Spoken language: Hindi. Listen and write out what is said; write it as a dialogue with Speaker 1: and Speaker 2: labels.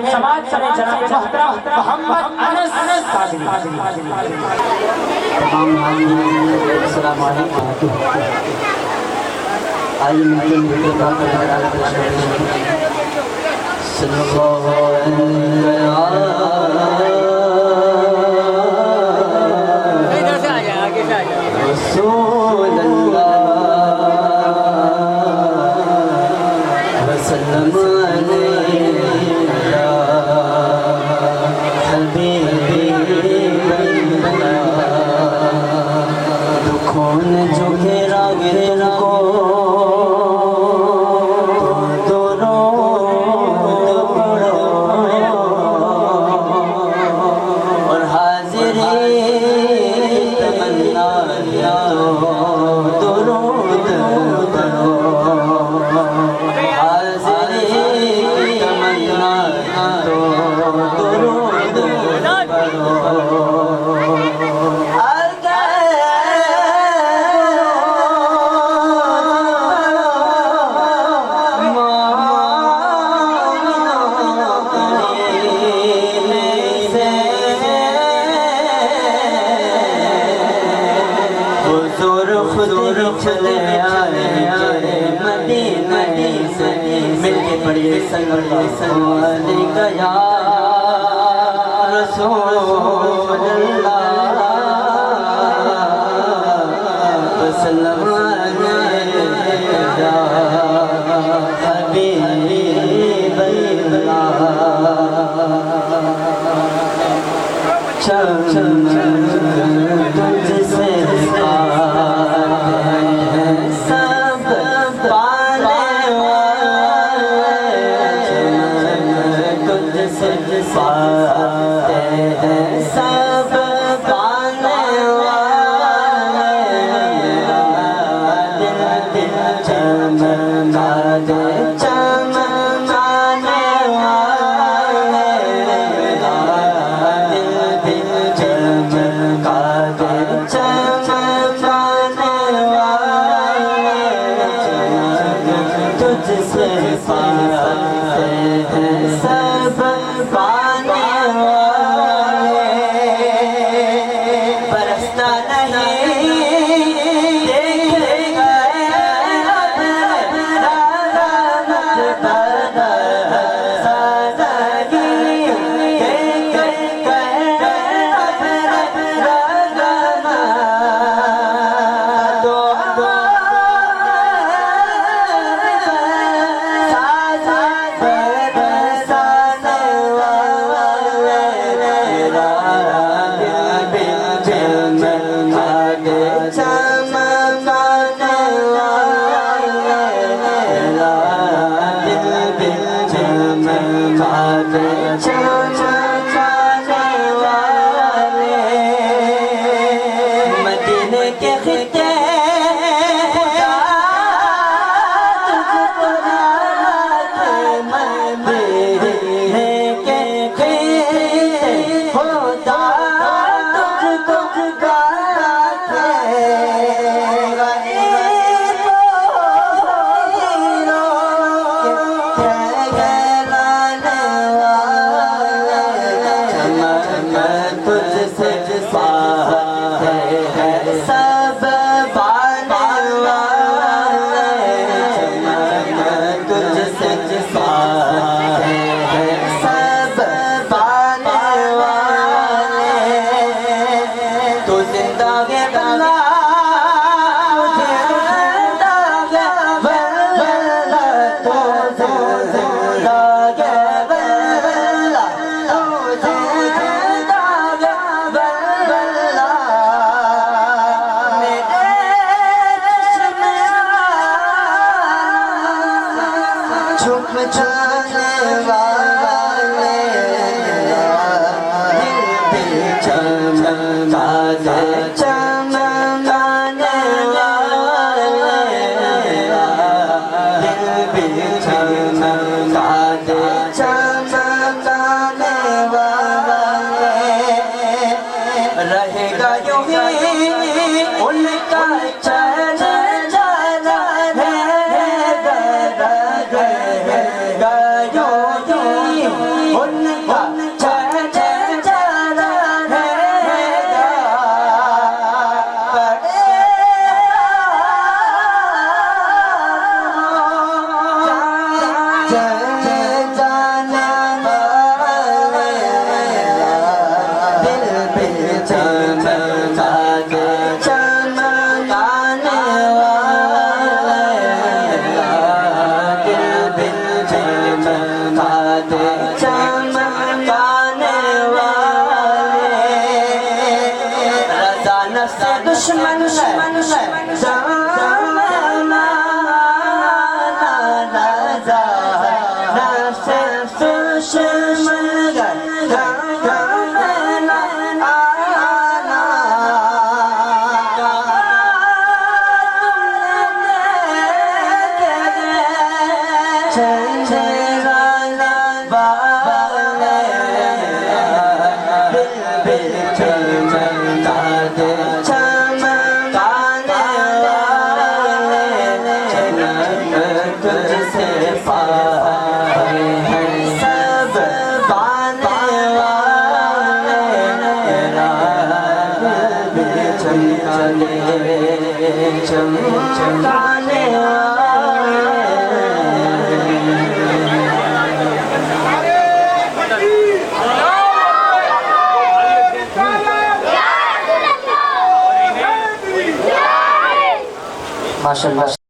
Speaker 1: समाज से जनाब मोहतरम मोहम्मद अनस कादरी।
Speaker 2: तमाम हाज़िरीन अस्सलाम वालेकुम। आइए मिलते हैं वीडियो का सल्लल्लाहु अलैहि रसूल अल्लाह वसल्लम अलैया हबीबी दुखों ने जो घेरा घेरा को तो रोद पड़ो और हाजिरी तमन्ना या तो रोद पड़ो हाजिरी तमन्ना तो रोद पड़ो चले आए मदीना से मिलके पढ़िए सल्लल्लाहु अलैहि या रसूल अल्लाह वसल्लम अलैहि या हबीब अल्लाह तुझसे पाते हैं सब पाने वाले दिल दिल चमका दे चमकाने वाले दिल दिल चमका दे चमकाने वाले तुझसे पाते हैं सब पाने वाले बरसता नहीं देख गए रहमत सादगी देख गए मदीने के खिते चमकाने वाले रज़ा नफ्स दुश्मन ज़माना रज़ा नफ्स दुश्मन चमकाने माशाअल्लाह।